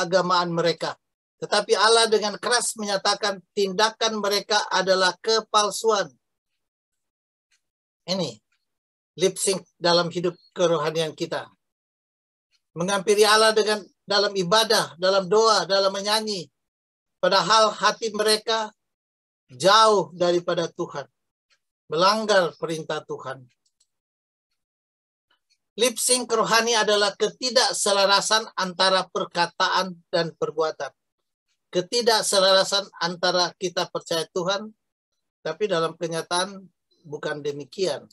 keagamaan mereka. Tetapi Allah dengan keras menyatakan tindakan mereka adalah kepalsuan. Ini lip sync dalam hidup kerohanian kita. Menghampiri Allah dalam ibadah, dalam doa, dalam menyanyi. Padahal hati mereka jauh daripada Tuhan. Melanggar perintah Tuhan. Lip sync rohani adalah ketidakselarasan antara perkataan dan perbuatan. Ketidakselarasan antara kita percaya Tuhan, tapi dalam kenyataan bukan demikian.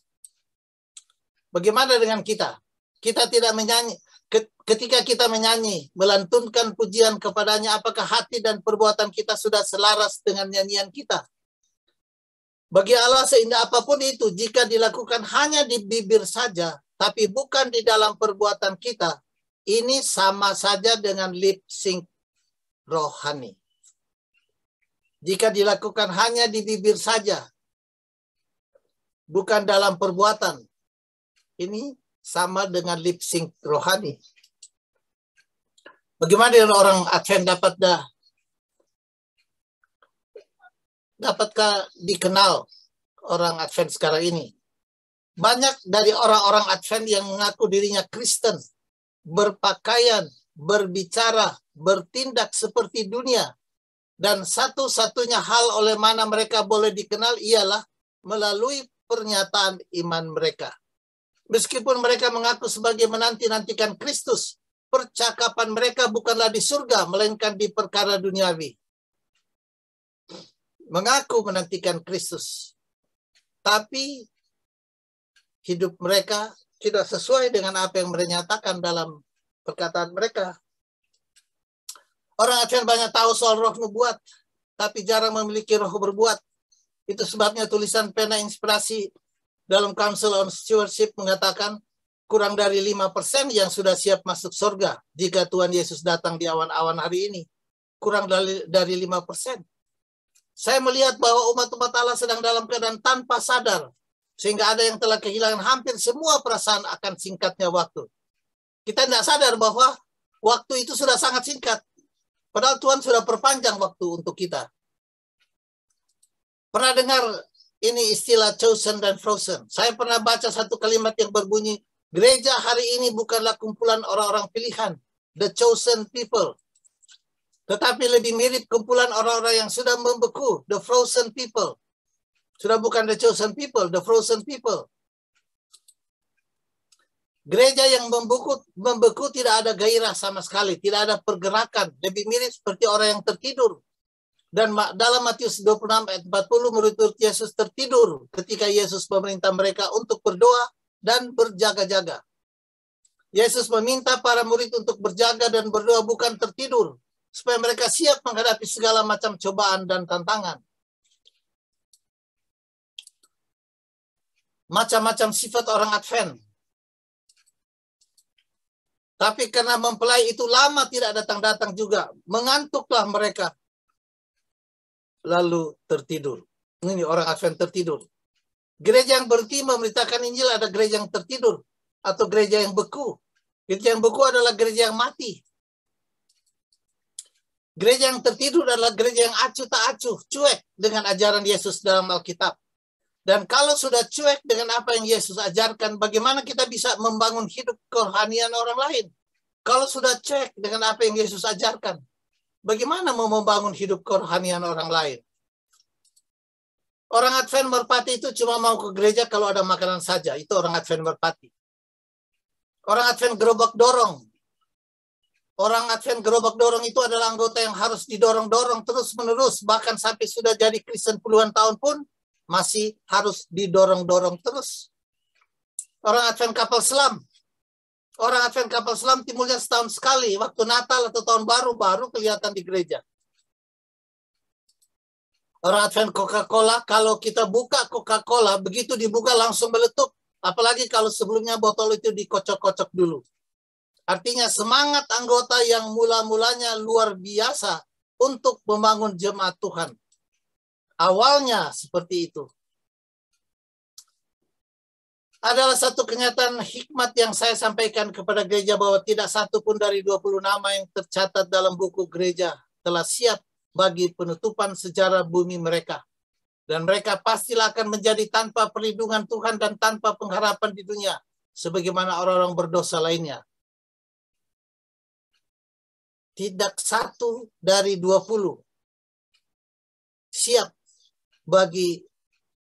Bagaimana dengan kita? Kita tidak menyanyi. Ketika kita menyanyi, melantunkan pujian kepadanya, apakah hati dan perbuatan kita sudah selaras dengan nyanyian kita? Bagi Allah seindah apapun itu, jika dilakukan hanya di bibir saja, tapi bukan di dalam perbuatan kita, ini sama saja dengan lip sync rohani. Jika dilakukan hanya di bibir saja, bukan dalam perbuatan, ini sama dengan lip sync rohani. Bagaimana dengan orang Advent dapatkah dikenal orang Advent sekarang ini? Banyak dari orang-orang Advent yang mengaku dirinya Kristen, berpakaian, berbicara, bertindak seperti dunia. Dan satu-satunya hal oleh mana mereka boleh dikenal ialah melalui pernyataan iman mereka. Meskipun mereka mengaku sebagai menanti-nantikan Kristus, percakapan mereka bukanlah di surga, melainkan di perkara duniawi. Mengaku menantikan Kristus, tapi hidup mereka tidak sesuai dengan apa yang mereka nyatakan dalam perkataan mereka. Orang Advent banyak tahu soal roh nubuat, tapi jarang memiliki roh berbuat. Itu sebabnya tulisan pena inspirasi dalam Council on Stewardship mengatakan kurang dari 5% yang sudah siap masuk surga jika Tuhan Yesus datang di awan-awan hari ini. Kurang dari 5%. Saya melihat bahwa umat-umat Allah sedang dalam keadaan tanpa sadar, sehingga ada yang telah kehilangan hampir semua perasaan akan singkatnya waktu. Kita tidak sadar bahwa waktu itu sudah sangat singkat. Padahal Tuhan sudah perpanjang waktu untuk kita. Pernah dengar ini istilah chosen dan frozen? Saya pernah baca satu kalimat yang berbunyi, gereja hari ini bukanlah kumpulan orang-orang pilihan, the chosen people. Tetapi lebih mirip kumpulan orang-orang yang sudah membeku, the frozen people. Sudah bukan the chosen people, the frozen people. Gereja yang membeku tidak ada gairah sama sekali, tidak ada pergerakan, lebih mirip seperti orang yang tertidur. Dan dalam Matius 26 ayat 40, murid-murid Yesus tertidur ketika Yesus memerintah mereka untuk berdoa dan berjaga-jaga. Yesus meminta para murid untuk berjaga dan berdoa, bukan tertidur, supaya mereka siap menghadapi segala macam cobaan dan tantangan. Macam-macam sifat orang Advent. Tapi karena mempelai itu lama tidak datang-datang juga, mengantuklah mereka. Lalu tertidur. Ini orang Advent tertidur. Gereja yang berhenti memberitakan Injil ada gereja yang tertidur. Atau gereja yang beku. Gereja yang beku adalah gereja yang mati. Gereja yang tertidur adalah gereja yang acuh tak acuh, cuek dengan ajaran Yesus dalam Alkitab. Dan kalau sudah cuek dengan apa yang Yesus ajarkan, bagaimana kita bisa membangun hidup kerohanian orang lain? Kalau sudah cuek dengan apa yang Yesus ajarkan, bagaimana mau membangun hidup kerohanian orang lain? Orang Advent merpati itu cuma mau ke gereja kalau ada makanan saja. Itu orang Advent merpati. Orang Advent gerobak dorong. Orang Advent gerobak dorong itu adalah anggota yang harus didorong-dorong terus-menerus. Bahkan sampai sudah jadi Kristen puluhan tahun pun, masih harus didorong-dorong terus. Orang Advent kapal selam. Orang Advent kapal selam timbulnya setahun sekali. Waktu Natal atau tahun baru kelihatan di gereja. Orang Advent Coca-Cola, kalau kita buka Coca-Cola, begitu dibuka langsung meletup. Apalagi kalau sebelumnya botol itu dikocok-kocok dulu. Artinya semangat anggota yang mula-mulanya luar biasa untuk membangun jemaat Tuhan. Awalnya seperti itu. adalah satu kenyataan hikmat yang saya sampaikan kepada gereja bahwa tidak satu pun dari 20 nama yang tercatat dalam buku gereja telah siap bagi penutupan sejarah bumi mereka. Dan mereka pastilah akan menjadi tanpa perlindungan Tuhan dan tanpa pengharapan di dunia, sebagaimana orang-orang berdosa lainnya. Tidak satu dari 20 siap bagi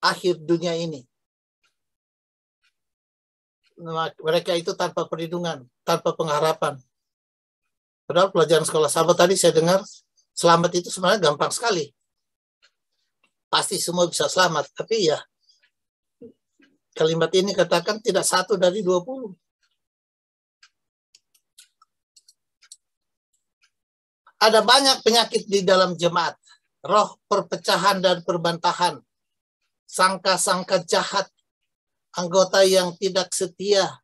akhir dunia ini. Mereka itu tanpa perlindungan, tanpa pengharapan. Padahal pelajaran sekolah sahabat tadi saya dengar, selamat itu sebenarnya gampang sekali. Pasti semua bisa selamat, tapi ya kalimat ini katakan tidak satu dari 20. Ada banyak penyakit di dalam jemaat. Roh perpecahan dan perbantahan. Sangka-sangka jahat. Anggota yang tidak setia.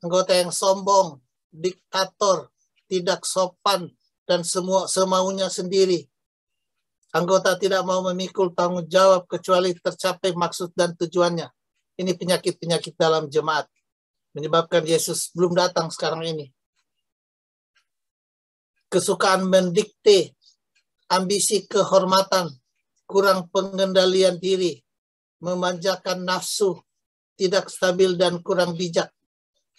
Anggota yang sombong. Diktator. Tidak sopan. Dan semua semaunya sendiri. Anggota tidak mau memikul tanggung jawab kecuali tercapai maksud dan tujuannya. Ini penyakit-penyakit dalam jemaat. Menyebabkan Yesus belum datang sekarang ini. Kesukaan mendikte, ambisi kehormatan, kurang pengendalian diri, memanjakan nafsu, tidak stabil dan kurang bijak.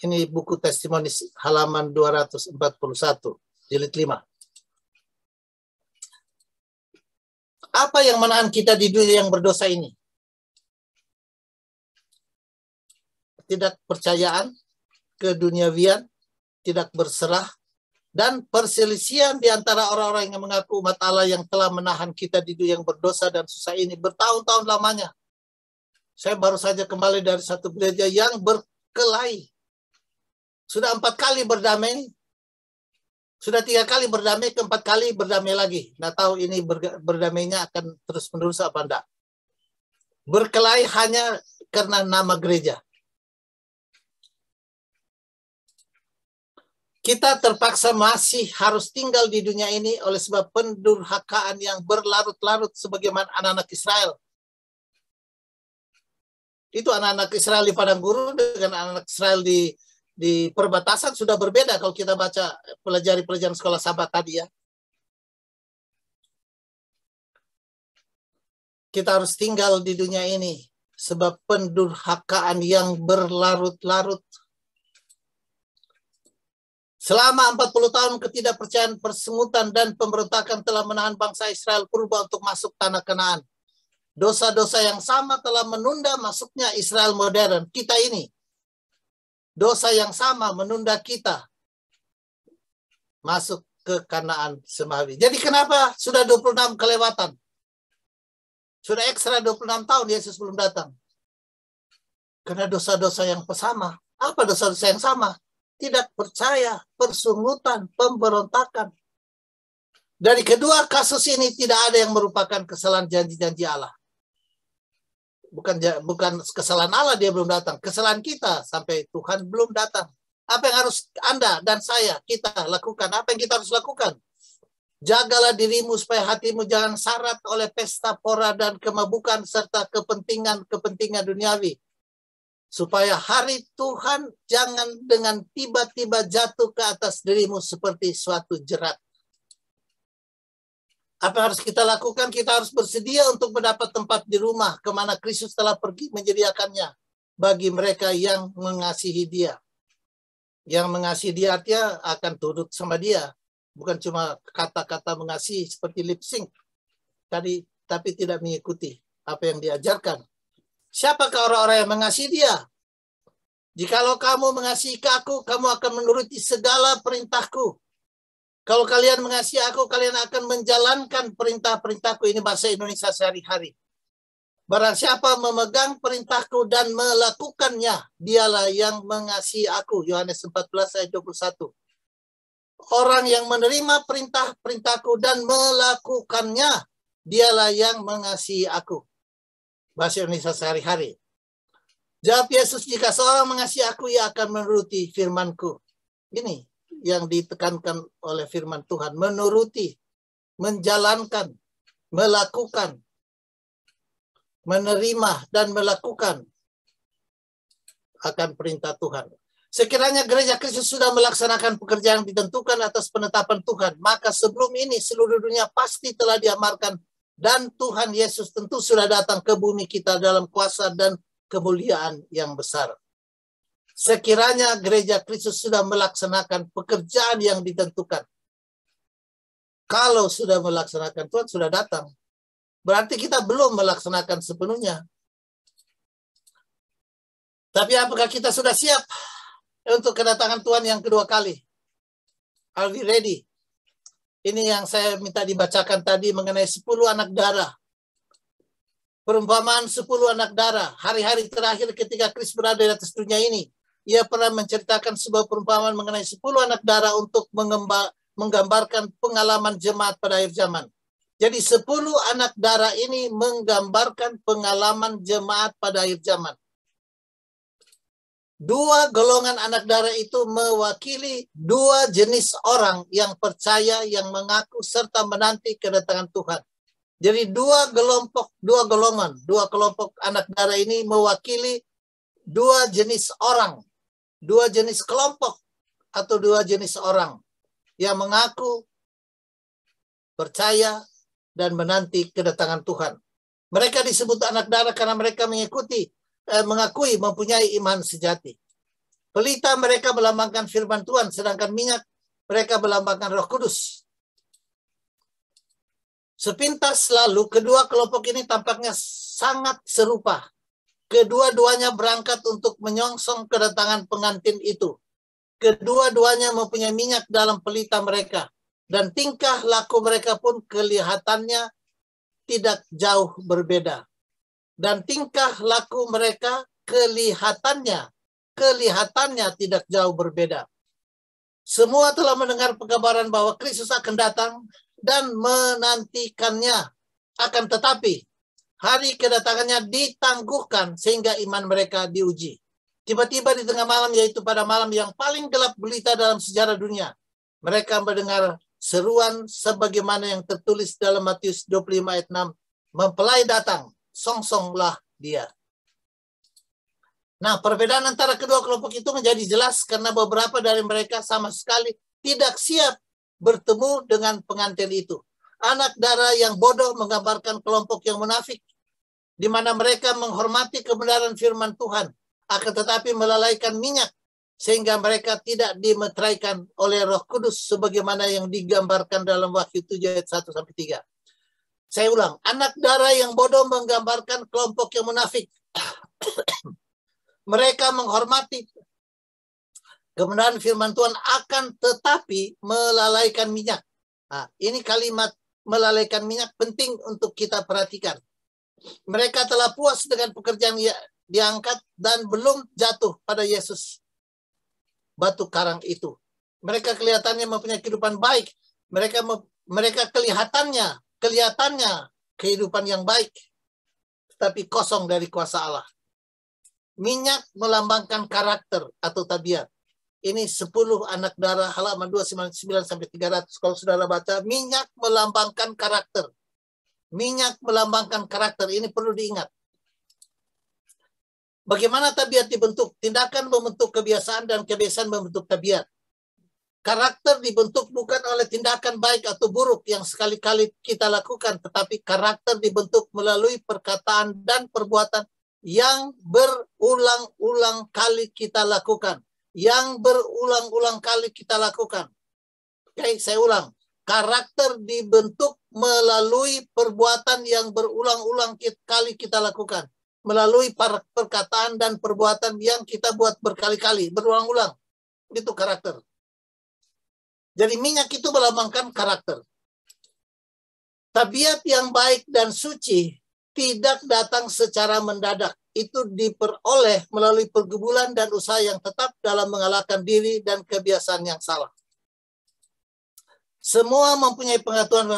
Ini buku Testimonies halaman 241, jilid 5. Apa yang menahan kita di dunia yang berdosa ini? Ketidakpercayaan, keduniawian, tidak berserah, dan perselisihan di antara orang-orang yang mengaku umat Allah yang telah menahan kita di dunia yang berdosa dan susah ini bertahun-tahun lamanya. Saya baru saja kembali dari satu gereja yang berkelahi. Sudah 4 kali berdamai, sudah 3 kali berdamai, ke-4 kali berdamai lagi. Nggak tahu ini berdamainya akan terus-menerus apa enggak. Berkelahi hanya karena nama gereja. Kita terpaksa masih harus tinggal di dunia ini oleh sebab pendurhakaan yang berlarut-larut sebagaimana anak-anak Israel. Itu anak-anak Israel di padang gurun dengan anak-anak Israel di perbatasan sudah berbeda kalau kita baca pelajari pelajaran sekolah sahabat tadi ya. Kita harus tinggal di dunia ini sebab pendurhakaan yang berlarut-larut. Selama 40 tahun ketidakpercayaan, persengutan, dan pemberontakan telah menahan bangsa Israel purba untuk masuk tanah Kanaan. Dosa-dosa yang sama telah menunda masuknya Israel modern. Kita ini, dosa yang sama menunda kita masuk ke Kanaan Semawi. Jadi kenapa sudah 26 kelewatan? Sudah ekstra 26 tahun Yesus belum datang. Karena dosa-dosa yang sama. Apa dosa-dosa yang sama? Tidak percaya, persungutan, pemberontakan. Dari kedua kasus ini tidak ada yang merupakan kesalahan janji-janji Allah. Bukan kesalahan Allah dia belum datang. Kesalahan kita sampai Tuhan belum datang. Apa yang harus Anda dan saya, kita lakukan? Apa yang kita harus lakukan? Jagalah dirimu supaya hatimu jangan syarat oleh pesta pora dan kemabukan serta kepentingan duniawi. Supaya hari Tuhan jangan dengan tiba-tiba jatuh ke atas dirimu seperti suatu jerat. Apa yang harus kita lakukan? Kita harus bersedia untuk mendapat tempat di rumah kemana Kristus telah pergi menyediakannya bagi mereka yang mengasihi Dia. Yang mengasihi Dia akan turut sama Dia. Bukan cuma kata-kata mengasihi seperti lip sync tadi, tapi tidak mengikuti apa yang diajarkan. Siapakah orang-orang yang mengasihi Dia? Jikalau kamu mengasihi aku, kamu akan menuruti segala perintahku. Kalau kalian mengasihi aku, kalian akan menjalankan perintah-perintahku. Ini bahasa Indonesia sehari-hari. Barang siapa memegang perintahku dan melakukannya, dialah yang mengasihi aku. Yohanes 14 ayat 21. Orang yang menerima perintah-perintahku dan melakukannya, dialah yang mengasihi aku. Bahasa Indonesia sehari-hari. Jawab Yesus, jika seorang mengasihi aku, ia akan menuruti firman-Ku. Ini yang ditekankan oleh firman Tuhan. Menuruti, menjalankan, melakukan, menerima, dan melakukan. akan perintah Tuhan. Sekiranya gereja Kristus sudah melaksanakan pekerjaan yang ditentukan atas penetapan Tuhan, maka sebelum ini seluruh dunia pasti telah diamarkan dan Tuhan Yesus tentu sudah datang ke bumi kita dalam kuasa dan kemuliaan yang besar. Sekiranya gereja Kristus sudah melaksanakan pekerjaan yang ditentukan. Kalau sudah melaksanakan, Tuhan sudah datang. Berarti kita belum melaksanakan sepenuhnya. Tapi apakah kita sudah siap untuk kedatangan Tuhan yang kedua kali? Are we ready? Ini yang saya minta dibacakan tadi mengenai 10 anak darah. Perumpamaan 10 anak darah. Hari-hari terakhir ketika Kristus berada di atas dunia ini, ia pernah menceritakan sebuah perumpamaan mengenai 10 anak darah untuk menggambarkan pengalaman jemaat pada akhir zaman. Jadi 10 anak darah ini menggambarkan pengalaman jemaat pada akhir zaman. 2 golongan anak darah itu mewakili 2 jenis orang yang percaya, yang mengaku, serta menanti kedatangan Tuhan. Jadi 2 kelompok anak darah ini mewakili 2 jenis orang, 2 jenis kelompok, atau 2 jenis orang yang mengaku, percaya, dan menanti kedatangan Tuhan. Mereka disebut anak darah karena mereka mengakui mempunyai iman sejati. Pelita mereka melambangkan firman Tuhan, sedangkan minyak mereka melambangkan Roh Kudus. Sepintas lalu, kedua kelompok ini tampaknya sangat serupa. Kedua-duanya berangkat untuk menyongsong kedatangan pengantin itu. Kedua-duanya mempunyai minyak dalam pelita mereka. Dan tingkah laku mereka pun kelihatannya tidak jauh berbeda. Dan tingkah laku mereka kelihatannya tidak jauh berbeda. Semua telah mendengar pekabaran bahwa Kristus akan datang dan menantikannya. Akan tetapi, hari kedatangannya ditangguhkan sehingga iman mereka diuji. Tiba-tiba di tengah malam, yaitu pada malam yang paling gelap gulita dalam sejarah dunia, mereka mendengar seruan sebagaimana yang tertulis dalam Matius 25 ayat 6. Mempelai datang, songsonglah dia. Nah, perbedaan antara kedua kelompok itu menjadi jelas karena beberapa dari mereka sama sekali tidak siap bertemu dengan pengantin itu. Anak darah yang bodoh menggambarkan kelompok yang munafik, di mana mereka menghormati kebenaran firman Tuhan, akan tetapi melalaikan minyak, sehingga mereka tidak dimeteraikan oleh Roh Kudus sebagaimana yang digambarkan dalam Wahyu 7 ayat 1-3. Saya ulang, anak darah yang bodoh menggambarkan kelompok yang munafik. Mereka menghormati kebenaran firman Tuhan, akan tetapi melalaikan minyak. Nah, ini kalimat melalaikan minyak penting untuk kita perhatikan. Mereka telah puas dengan pekerjaan diangkat dan belum jatuh pada Yesus, batu karang itu. Mereka kelihatannya mempunyai kehidupan baik. Mereka kelihatannya kehidupan yang baik, tetapi kosong dari kuasa Allah. Minyak melambangkan karakter atau tabiat. Ini 10 anak darah, halaman 299-300. Kalau saudara baca, minyak melambangkan karakter. Minyak melambangkan karakter. Ini perlu diingat. Bagaimana tabiat dibentuk? Tindakan membentuk kebiasaan dan kebiasaan membentuk tabiat. Karakter dibentuk bukan oleh tindakan baik atau buruk yang sekali-kali kita lakukan, tetapi karakter dibentuk melalui perkataan dan perbuatan yang berulang-ulang kali kita lakukan. Yang berulang-ulang kali kita lakukan. Oke, saya ulang. Karakter dibentuk melalui perbuatan yang berulang-ulang kali kita lakukan. Melalui perkataan dan perbuatan yang kita buat berkali-kali, berulang-ulang. Itu karakter. Jadi minyak itu melambangkan karakter. Tabiat yang baik dan suci tidak datang secara mendadak. Itu diperoleh melalui pergumulan dan usaha yang tetap dalam mengalahkan diri dan kebiasaan yang salah. Semua mempunyai pengetahuan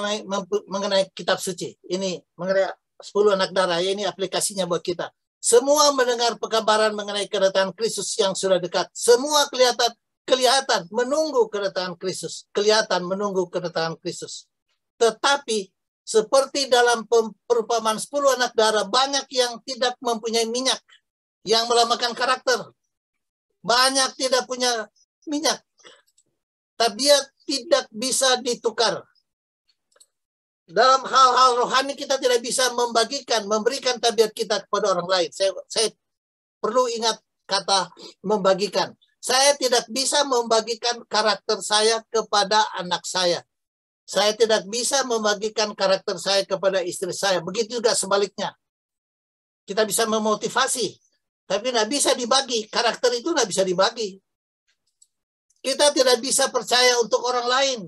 mengenai kitab suci. Ini mengenai 10 anak darah, ini aplikasinya buat kita. Semua mendengar pekabaran mengenai kedatangan Kristus yang sudah dekat. Semua kelihatan menunggu kedatangan Kristus. Kelihatan menunggu kedatangan Kristus. Tetapi seperti dalam perumpamaan 10 anak darah, banyak yang tidak mempunyai minyak yang melambangkan karakter. Banyak tidak punya minyak. Tabiat tidak bisa ditukar. Dalam hal-hal rohani kita tidak bisa memberikan tabiat kita kepada orang lain. Saya perlu ingat kata membagikan. Saya tidak bisa membagikan karakter saya kepada anak saya. Saya tidak bisa membagikan karakter saya kepada istri saya. Begitu juga sebaliknya. Kita bisa memotivasi, tapi tidak bisa dibagi. Karakter itu tidak bisa dibagi. Kita tidak bisa percaya untuk orang lain.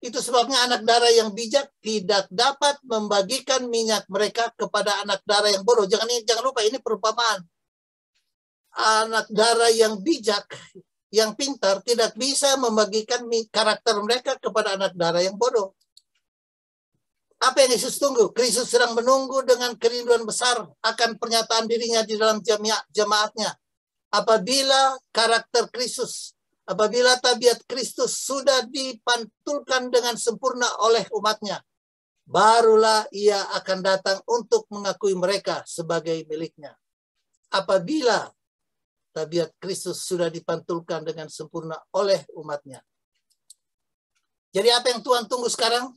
Itu sebabnya anak darah yang bijak tidak dapat membagikan minyak mereka kepada anak darah yang bodoh. Jangan lupa, ini perumpamaan. Anak darah yang bijak, yang pintar, tidak bisa membagikan karakter mereka kepada anak darah yang bodoh. Apa yang Yesus tunggu? Kristus sedang menunggu dengan kerinduan besar akan pernyataan dirinya di dalam jemaatnya. Apabila karakter Kristus, apabila tabiat Kristus sudah dipantulkan dengan sempurna oleh umatnya, barulah ia akan datang untuk mengakui mereka sebagai miliknya. Apabila tabiat Kristus sudah dipantulkan dengan sempurna oleh umatnya. Jadi apa yang Tuhan tunggu sekarang?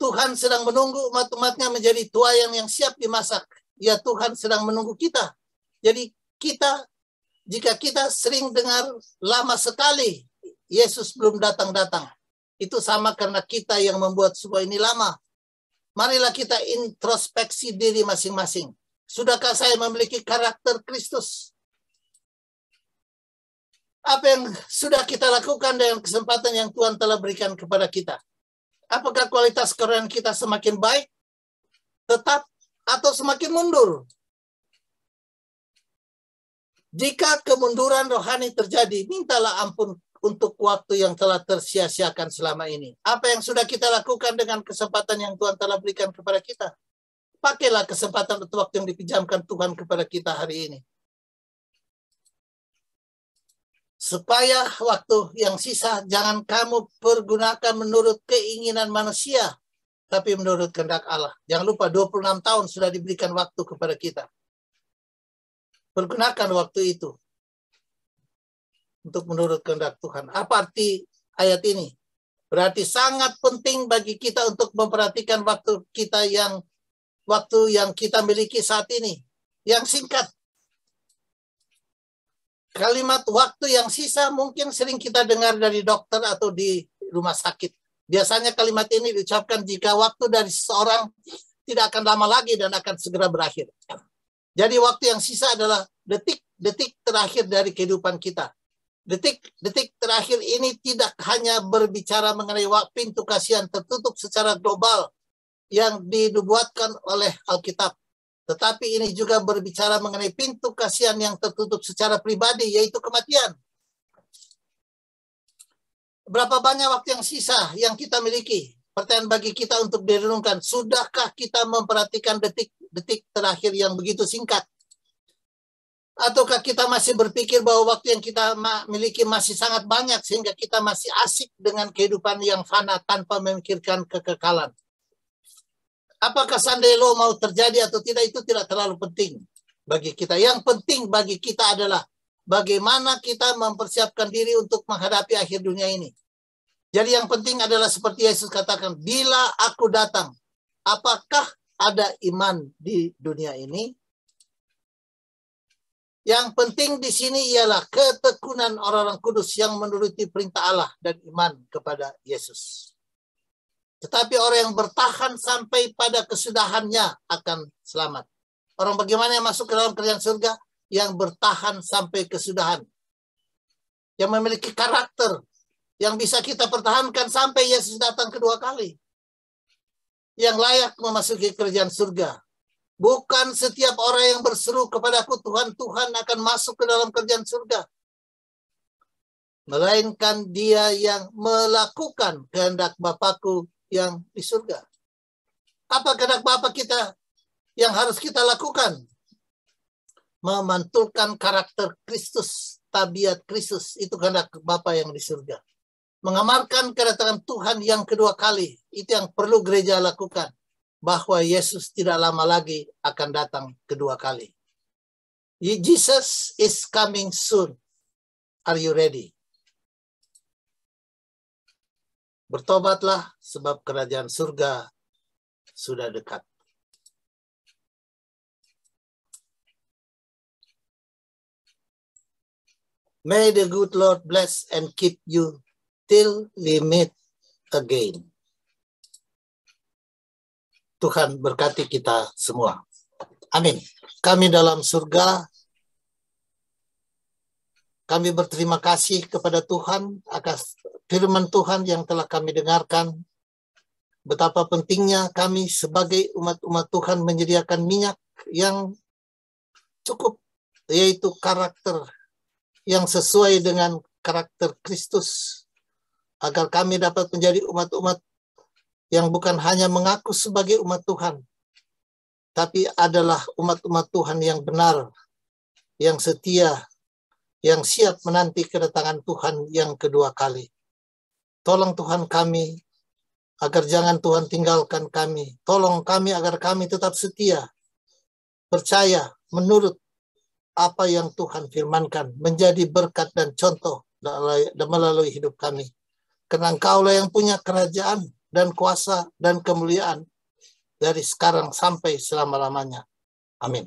Tuhan sedang menunggu umat-umatnya menjadi tuayan yang siap dimasak. Ya, Tuhan sedang menunggu kita. Jadi kita, jika kita sering dengar lama sekali Yesus belum datang-datang, itu sama karena kita yang membuat semua ini lama. Marilah kita introspeksi diri masing-masing. Sudahkah saya memiliki karakter Kristus? Apa yang sudah kita lakukan dengan kesempatan yang Tuhan telah berikan kepada kita? Apakah kualitas kerohanian kita semakin baik, tetap, atau semakin mundur? Jika kemunduran rohani terjadi, mintalah ampun untuk waktu yang telah tersia-siakan selama ini. Apa yang sudah kita lakukan dengan kesempatan yang Tuhan telah berikan kepada kita? Pakailah kesempatan atau waktu yang dipinjamkan Tuhan kepada kita hari ini. Supaya waktu yang sisa jangan kamu pergunakan menurut keinginan manusia, tapi menurut kehendak Allah. Jangan lupa 26 tahun sudah diberikan waktu kepada kita. Pergunakan waktu itu untuk menurut kehendak Tuhan. Apa arti ayat ini? Berarti sangat penting bagi kita untuk memperhatikan waktu yang kita miliki saat ini. Yang singkat. Kalimat waktu yang sisa mungkin sering kita dengar dari dokter atau di rumah sakit. Biasanya kalimat ini diucapkan jika waktu dari seseorang tidak akan lama lagi dan akan segera berakhir. Jadi waktu yang sisa adalah detik-detik terakhir dari kehidupan kita. Detik-detik terakhir ini tidak hanya berbicara mengenai pintu kasihan tertutup secara global yang dinubuatkan oleh Alkitab. Tetapi ini juga berbicara mengenai pintu kasihan yang tertutup secara pribadi, yaitu kematian. Berapa banyak waktu yang sisa yang kita miliki? Pertanyaan bagi kita untuk direnungkan. Sudahkah kita memperhatikan detik-detik terakhir yang begitu singkat? Ataukah kita masih berpikir bahwa waktu yang kita miliki masih sangat banyak sehingga kita masih asik dengan kehidupan yang fana tanpa memikirkan kekekalan? Apakah someday law mau terjadi atau tidak, itu tidak terlalu penting bagi kita. Yang penting bagi kita adalah bagaimana kita mempersiapkan diri untuk menghadapi akhir dunia ini. Jadi yang penting adalah seperti Yesus katakan, bila aku datang, apakah ada iman di dunia ini? Yang penting di sini ialah ketekunan orang-orang kudus yang menuruti perintah Allah dan iman kepada Yesus. Tetapi orang yang bertahan sampai pada kesudahannya akan selamat. Orang bagaimana yang masuk ke dalam kerajaan surga? Yang bertahan sampai kesudahan. Yang memiliki karakter. Yang bisa kita pertahankan sampai Yesus datang kedua kali. Yang layak memasuki kerajaan surga. Bukan setiap orang yang berseru kepadaku, Tuhan, Tuhan akan masuk ke dalam kerajaan surga. Melainkan dia yang melakukan kehendak Bapakku yang di surga. Apa kehendak Bapa kita yang harus kita lakukan? Memantulkan karakter Kristus, tabiat Kristus, itu kehendak Bapa yang di surga. Mengamarkan kedatangan Tuhan yang kedua kali, itu yang perlu gereja lakukan. Bahwa Yesus tidak lama lagi akan datang kedua kali. Jesus is coming soon. Are you ready? Bertobatlah sebab kerajaan surga sudah dekat. May the good Lord bless and keep you till we meet again. Tuhan berkati kita semua. Amin. Kami dalam surga, kami berterima kasih kepada Tuhan atas firman Tuhan yang telah kami dengarkan. Betapa pentingnya kami sebagai umat-umat Tuhan menyediakan minyak yang cukup, yaitu karakter yang sesuai dengan karakter Kristus, agar kami dapat menjadi umat-umat yang bukan hanya mengaku sebagai umat Tuhan, tapi adalah umat-umat Tuhan yang benar, yang setia, yang siap menanti kedatangan Tuhan yang kedua kali. Tolong Tuhan kami, agar jangan Tuhan tinggalkan kami. Tolong kami agar kami tetap setia, percaya, menurut apa yang Tuhan firmankan, menjadi berkat dan contoh melalui hidup kami. Karena Engkaulah yang punya kerajaan dan kuasa dan kemuliaan dari sekarang sampai selama-lamanya. Amin.